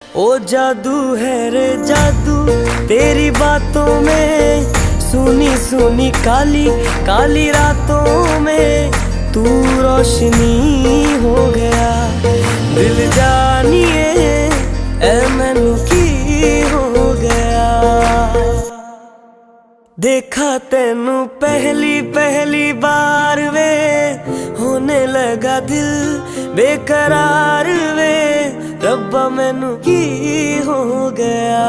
ओ जादू है रे जादू तेरी बातों में, सुनी सुनी काली काली रातों में तू रोशनी हो गया। दिल जानिए ए मैनू की हो गया। देखा तेनू पहली पहली बार वे, होने लगा दिल बेकरार वे। रब्बा मैनू की हो गया।